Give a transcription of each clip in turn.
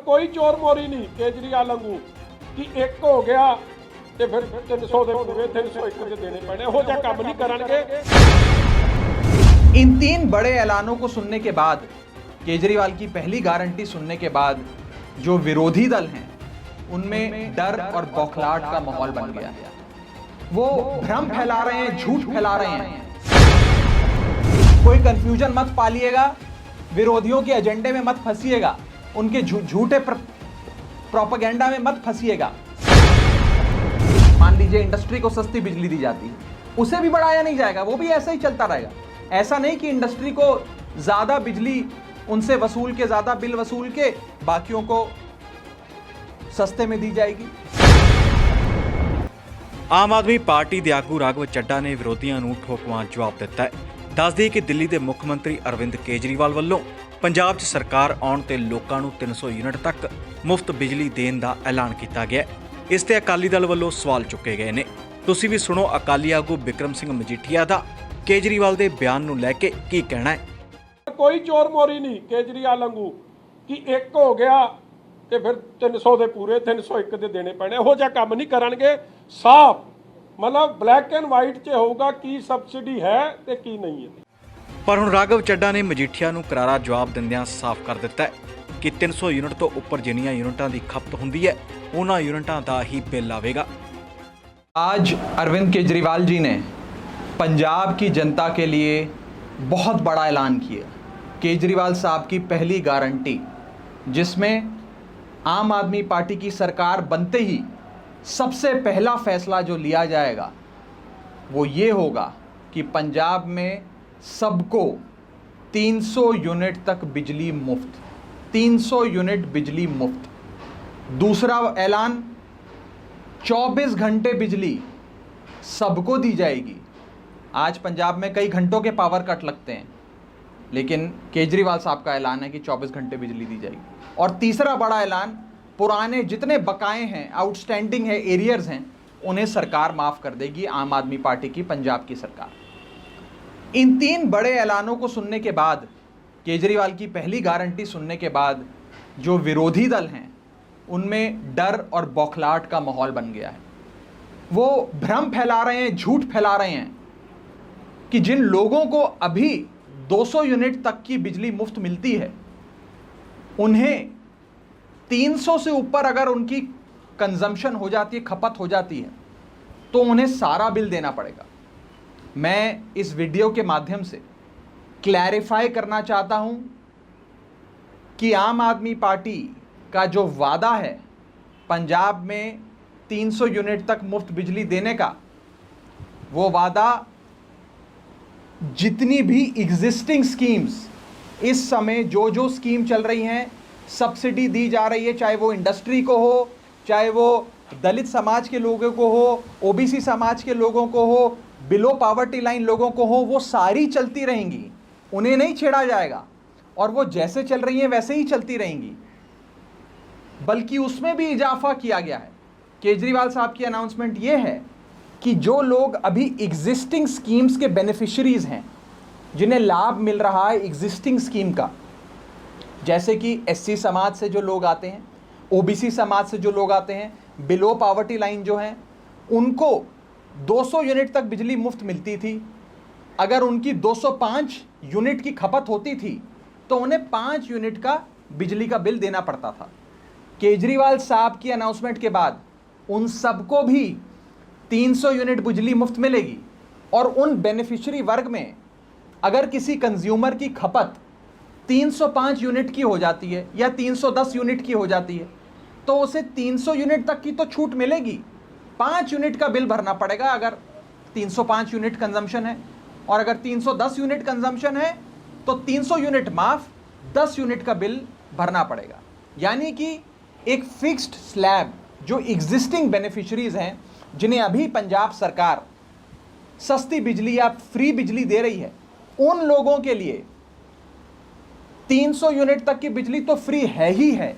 कोई चोर मोरी नहीं केजरीवाल वांगू कि एक हो गया ते फिर 300 दे पूरे 301 दे देने पैने हो जा काम नहीं करनगे। इन 3 बड़े ऐलानों को सुनने के बाद, केजरीवाल की पहली गारंटी सुनने के बाद जो विरोधी दल हैं उनमें डर और बौखलाहट का माहौल बन गया है। वो भ्रम फैला रहे हैं, झूठ फैला रहे हैं। कोई कंफ्यूजन मत पालिएगा, विरोधियों के एजेंडे में मत फंसिएगा, उनके झूठे प्रोपेगेंडा में मत फंसिएगा। मान लीजिए इंडस्ट्री को सस्ती बिजली दी जाती है, उसे भी बढ़ाया नहीं जाएगा, वो भी ऐसा ही चलता रहेगा। ऐसा नहीं कि इंडस्ट्री को ज्यादा बिजली उनसे वसूल के, ज्यादा बिल वसूल के बाकियों को सस्ते में दी जाएगी। आम आदमी पार्टी ਦੇ ਆਗੂ ਰਾਘਵ ਚੱਡਾ ਨੇ ਵਿਰੋਧੀਆਂ ਨੂੰ ਠੋਕਵਾਂ ਜਵਾਬ ਦਿੱਤਾ ਹੈ। ਦੱਸ ਦਈਏ ਕਿ ਦਿੱਲੀ ਦੇ ਮੁੱਖ ਮੰਤਰੀ ਅਰਵਿੰਦ ਕੇਜਰੀਵਾਲ ਵੱਲੋਂ ਪੰਜਾਬ 'ਚ ਸਰਕਾਰ ਆਉਣ ਤੇ ਲੋਕਾਂ ਨੂੰ 300 ਯੂਨਿਟ ਤੱਕ ਮੁਫਤ ਬਿਜਲੀ ਦੇਣ ਦਾ ਐਲਾਨ ਕੀਤਾ ਗਿਆ। ਇਸ ਤੇ ਅਕਾਲੀ ਦਲ ਵੱਲੋਂ ਸਵਾਲ ਚੁੱਕੇ ਗਏ ਨੇ। ਤੁਸੀਂ ਵੀ ਸੁਣੋ ਅਕਾਲੀ ਆਗੂ ਬਿਕਰਮ ਸਿੰਘ ਮਜੀਠੀਆ ਦਾ ਕੇਜਰੀਵਾਲ ਦੇ ਬਿਆਨ ਨੂੰ ਲੈ ਕੇ ਕੀ ਕਹਿਣਾ ਹੈ। कोई चोर मोरी नहीं केजरीवाल वांगू कि एक हो गया ते फिर 300 दे पूरे 301 दे देने पैने हो जा काम नहीं करनगे। साफ मतलब ब्लैक एंड वाइट च होगा की सबसिडी है ते की नहीं है। पर हुण राघव ਚੱਡਾ ਨੇ ਮਜੀਠੀਆ ਨੂੰ ਕਰਾਰਾ ਜਵਾਬ ਦਿੰਦਿਆਂ ਸਾਫ਼ ਕਰ ਦਿੱਤਾ ਹੈ ਕਿ 300 ਯੂਨਿਟ ਤੋਂ ਉੱਪਰ ਜਿੰਨੀਆਂ ਯੂਨਿਟਾਂ ਦੀ ਖਪਤ ਹੁੰਦੀ ਹੈ ਉਹਨਾਂ ਯੂਨਿਟਾਂ ਦਾ ਹੀ ਬਿੱਲ ਆਵੇਗਾ। आज अरविंद केजरीवाल जी ने पंजाब की जनता के लिए बहुत बड़ा ऐलान किया। केजरीवाल साहब की पहली गारंटी, जिसमें आम आदमी पार्टी की सरकार बनते ही सबसे पहला फैसला जो लिया जाएगा वो ये होगा कि पंजाब में सबको 300 यूनिट तक बिजली मुफ्त, 300 यूनिट बिजली मुफ्त। दूसरा ऐलान, 24 घंटे बिजली सबको दी जाएगी। आज पंजाब में कई घंटों के पावर कट लगते हैं, लेकिन केजरीवाल साहब का ऐलान है कि 24 घंटे बिजली दी जाएगी। और तीसरा बड़ा ऐलान, पुराने जितने बकाए हैं, आउटस्टैंडिंग है, एरियर्स हैं, उन्हें सरकार माफ़ कर देगी, आम आदमी पार्टी की पंजाब की सरकार। इन 3 बड़े ऐलानों को सुनने के बाद, केजरीवाल की पहली गारंटी सुनने के बाद जो विरोधी दल हैं उनमें डर और बौखलाहट का माहौल बन गया है। वो भ्रम फैला रहे हैं, झूठ फैला रहे हैं कि जिन लोगों को अभी 200 यूनिट तक की बिजली मुफ्त मिलती है, उन्हें 300 से ऊपर अगर उनकी कंजम्पशन हो जाती है, खपत हो जाती है, तो उन्हें सारा बिल देना पड़ेगा। मैं इस वीडियो के माध्यम से क्लैरिफाई करना चाहता हूं कि आम आदमी पार्टी का जो वादा है पंजाब में 300 यूनिट तक मुफ्त बिजली देने का, वो वादा जितनी भी एग्जिस्टिंग स्कीम्स, इस समय जो स्कीम चल रही हैं, सब्सिडी दी जा रही है, चाहे वो इंडस्ट्री को हो, चाहे वो दलित समाज के लोगों को हो, ओबीसी समाज के लोगों को हो, बिलो पावर्टी लाइन लोगों को हो, वो सारी चलती रहेंगी, उन्हें नहीं छेड़ा जाएगा। और वो जैसे चल रही हैं वैसे ही चलती रहेंगी, बल्कि उसमें भी इजाफा किया गया है। केजरीवाल साहब की अनाउंसमेंट ये है कि जो लोग अभी एग्जिस्टिंग स्कीम्स के बेनिफिशरीज हैं, जिन्हें लाभ मिल रहा है एग्जिस्टिंग स्कीम का, जैसे कि एससी समाज से जो लोग आते हैं, ओबीसी समाज से जो लोग आते हैं, बिलो पावर्टी लाइन जो हैं, उनको 200 यूनिट तक बिजली मुफ्त मिलती थी। अगर उनकी 205 यूनिट की खपत होती थी तो उन्हें 5 यूनिट का बिजली का बिल देना पड़ता था। केजरीवाल साहब की अनाउंसमेंट के बाद उन सबको भी 300 यूनिट बिजली मुफ्त मिलेगी। और उन बेनिफिशियरी वर्ग में अगर किसी कंज्यूमर की खपत 305 यूनिट की हो जाती है या 310 यूनिट की हो जाती है, तो उसे 300 यूनिट तक की तो छूट मिलेगी, 5 यूनिट का बिल भरना पड़ेगा अगर 305 यूनिट कंजम्पशन है। और अगर 310 यूनिट कंजम्पशन है तो 300 यूनिट माफ, 10 यूनिट का बिल भरना पड़ेगा। यानी कि एक फिक्स्ड स्लैब जो एग्जिस्टिंग बेनिफिशरीज हैं, जिन्हें अभी पंजाब सरकार सस्ती बिजली या फ्री बिजली दे रही है, उन लोगों के लिए 300 यूनिट तक की बिजली तो फ्री है ही है।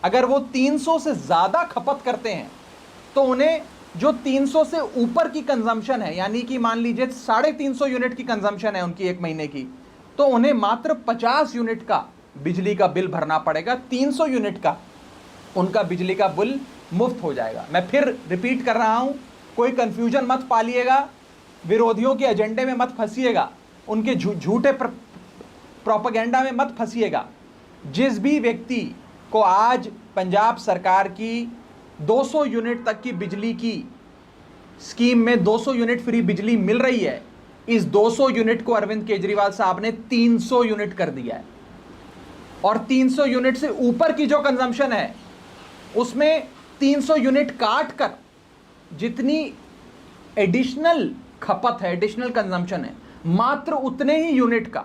अगर वो 300 से ज़्यादा खपत करते हैं तो उन्हें जो 300 से ऊपर की कंजम्पशन है, यानी कि मान लीजिए 350 यूनिट की कंजम्पशन है उनकी एक महीने की, तो उन्हें मात्र 50 यूनिट का बिजली का बिल भरना पड़ेगा। 300 यूनिट का उनका बिजली का बिल मुफ्त हो जाएगा। मैं फिर रिपीट कर रहा हूं, कोई कंफ्यूजन मत पालिएगा, विरोधियों के एजेंडे में मत फंसिएगा, उनके झूठे प्रोपेगेंडा में मत फंसिएगा। जिस भी व्यक्ति को आज पंजाब सरकार की 200 यूनिट तक की बिजली की स्कीम में 200 यूनिट फ्री बिजली मिल रही है, इस 200 यूनिट को अरविंद केजरीवाल साहब ने 300 यूनिट कर दिया है। और 300 यूनिट से ऊपर की जो कंजम्पशन है उसमें 300 यूनिट काट कर जितनी एडिशनल खपत है, एडिशनल कंजम्पशन है, मात्र उतने ही यूनिट का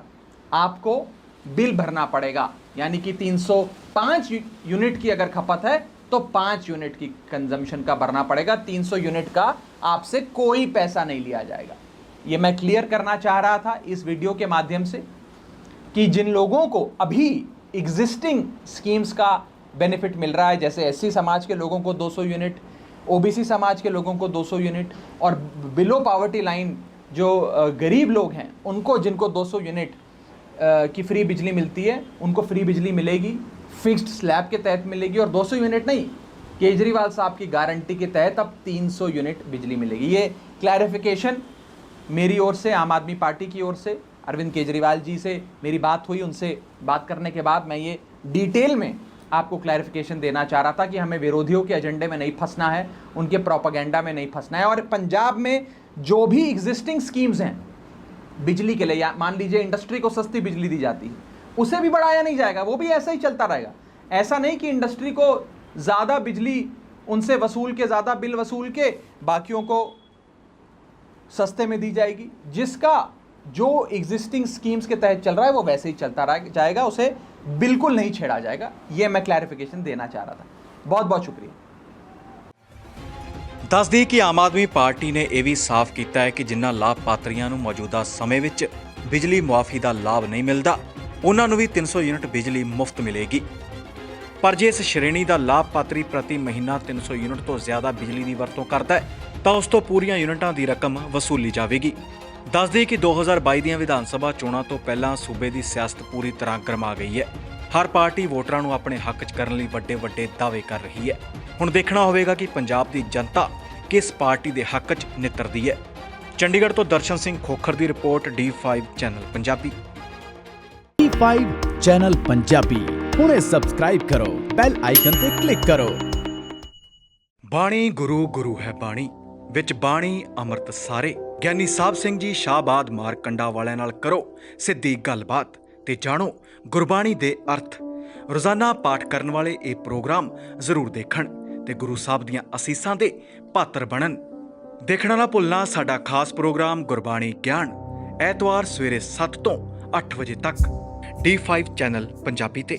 आपको बिल भरना पड़ेगा। यानी कि 305 यूनिट की अगर खपत है तो 5 यूनिट की कंजम्पशन का भरना पड़ेगा। 300 यूनिट का आपसे कोई पैसा नहीं लिया जाएगा। ये मैं क्लियर करना चाह रहा था इस वीडियो के माध्यम से कि जिन लोगों को अभी एग्जिस्टिंग स्कीम्स का बेनिफिट मिल रहा है, जैसे एससी समाज के लोगों को 200 यूनिट, ओबीसी समाज के लोगों को 200 यूनिट, और बिलो पॉवर्टी लाइन जो गरीब लोग हैं उनको, जिनको 200 यूनिट की फ्री बिजली मिलती है, उनको फ्री बिजली मिलेगी, फिक्स्ड स्लैब के तहत मिलेगी। और 200 यूनिट नहीं, केजरीवाल साहब की गारंटी के तहत अब 300 यूनिट बिजली मिलेगी। ये क्लैरिफिकेशन मेरी ओर से, आम आदमी पार्टी की ओर से, अरविंद केजरीवाल जी से मेरी बात हुई, उनसे बात करने के बाद मैं ये डिटेल में आपको क्लैरिफिकेशन देना चाह रहा था कि हमें विरोधियों के एजेंडे में नहीं फंसना है, उनके प्रोपेगेंडा में नहीं फंसना है। और पंजाब में जो भी एग्जिस्टिंग स्कीम्स हैं बिजली के लिए, मान लीजिए इंडस्ट्री को सस्ती बिजली दी जाती है, उसे भी बढ़ाया नहीं जाएगा, वो भी ऐसा ही चलता रहेगा। ऐसा नहीं कि इंडस्ट्री को ज़्यादा बिजली उनसे वसूल के, ज़्यादा बिल वसूल के बाकियों को सस्ते में दी जाएगी। जिसका जो एग्जिस्टिंग स्कीम्स के तहत चल रहा है वो वैसे ही चलता जाएगा, उसे बिल्कुल नहीं छेड़ा जाएगा। ये मैं क्लैरिफिकेशन देना चाह रहा था। बहुत बहुत शुक्रिया। ਦੱਸ ਦਈਏ ਕਿ ਆਮ ਆਦਮੀ ਪਾਰਟੀ ਨੇ ਇਹ ਵੀ ਸਾਫ਼ ਕੀਤਾ ਹੈ ਕਿ ਜਿਨ੍ਹਾਂ ਲਾਭਪਾਤਰੀਆਂ ਨੂੰ ਮੌਜੂਦਾ ਸਮੇਂ ਵਿੱਚ ਬਿਜਲੀ ਮੁਆਫੀ ਦਾ ਲਾਭ ਨਹੀਂ ਮਿਲਦਾ, ਉਹਨਾਂ ਨੂੰ ਵੀ 300 ਯੂਨਿਟ ਬਿਜਲੀ ਮੁਫਤ ਮਿਲੇਗੀ। ਪਰ ਜੇ ਇਸ ਸ਼੍ਰੇਣੀ ਦਾ ਲਾਭਪਾਤਰੀ ਪ੍ਰਤੀ ਮਹੀਨਾ 300 ਯੂਨਿਟ ਤੋਂ ਜ਼ਿਆਦਾ ਬਿਜਲੀ ਦੀ ਵਰਤੋਂ ਕਰਦਾ ਹੈ ਤਾਂ ਉਸ ਤੋਂ ਪੂਰੀਆਂ ਯੂਨਿਟਾਂ ਦੀ ਰਕਮ ਵਸੂਲੀ ਜਾਵੇਗੀ। ਦੱਸ ਦਈਏ ਕਿ 2022 ਦੀਆਂ ਵਿਧਾਨ ਸਭਾ ਚੋਣਾਂ ਤੋਂ ਪਹਿਲਾਂ ਸੂਬੇ ਦੀ ਸਿਆਸਤ ਪੂਰੀ ਤਰ੍ਹਾਂ ਗਰਮਾ ਗਈ ਹੈ। ਹਰ ਪਾਰਟੀ ਵੋਟਰਾਂ ਨੂੰ ਆਪਣੇ ਹੱਕ 'ਚ ਕਰਨ ਲਈ ਵੱਡੇ ਦਾਅਵੇ ਕਰ ਰਹੀ ਹੈ। ਹੁਣ ਦੇਖਣਾ ਹੋਵੇਗਾ ਕਿ ਪੰਜਾਬ ਦੀ ਜਨਤਾ ਕਿਸ ਪਾਰਟੀ ਦੇ ਹੱਕ 'ਚ ਨਿੱਤਰਦੀ ਹੈ। ਚੰਡੀਗੜ੍ਹ ਤੋਂ ਦਰਸ਼ਨ ਸਿੰਘ ਖੋਖਰ ਦੀ report D5 channel Punjabi. D5 channel Punjabi ਹੁਣੇ ਸਬਸਕ੍ਰਾਈਬ ਕਰੋ, ਬੈਲ ਆਈਕਨ ਤੇ ਕਲਿੱਕ ਕਰੋ। ਬਾਣੀ ਗੁਰੂ ਗੁਰੂ ਹੈ ਬਾਣੀ, ਵਿੱਚ ਬਾਣੀ ਅੰਮ੍ਰਿਤ ਸਾਰੇ। ਗਿਆਨੀ ਸਾਹਿਬ ਸਿੰਘ ਜੀ ਸ਼ਾਹਬਾਦ ਮਾਰਕੰਡਾ ਵਾਲਿਆਂ ਨਾਲ ਕਰੋ ਸਿੱਧੀ ਗੱਲਬਾਤ ਤੇ ਜਾਣੋ ਗੁਰਬਾਣੀ ਦੇ ਅਰਥ। ਰੋਜ਼ਾਨਾ ਪਾਠ ਕਰਨ ਵਾਲੇ ਇਹ ਪ੍ਰੋਗਰਾਮ ਜ਼ਰੂਰ ਦੇਖਣ ਤੇ ਗੁਰੂ ਸਾਹਿਬ ਦੀਆਂ ਅਸੀਸਾਂ ਦੇ ਪਾਤਰ ਬਣਨ। ਦੇਖਣਾ ਨਾ ਭੁੱਲਣਾ ਸਾਡਾ ਖਾਸ ਪ੍ਰੋਗਰਾਮ ਗੁਰਬਾਣੀ ਗਿਆਨ, ਐਤਵਾਰ ਸਵੇਰੇ 7 ਤੋਂ 8 ਵਜੇ ਤੱਕ D5 ਚੈਨਲ ਪੰਜਾਬੀ ਤੇ।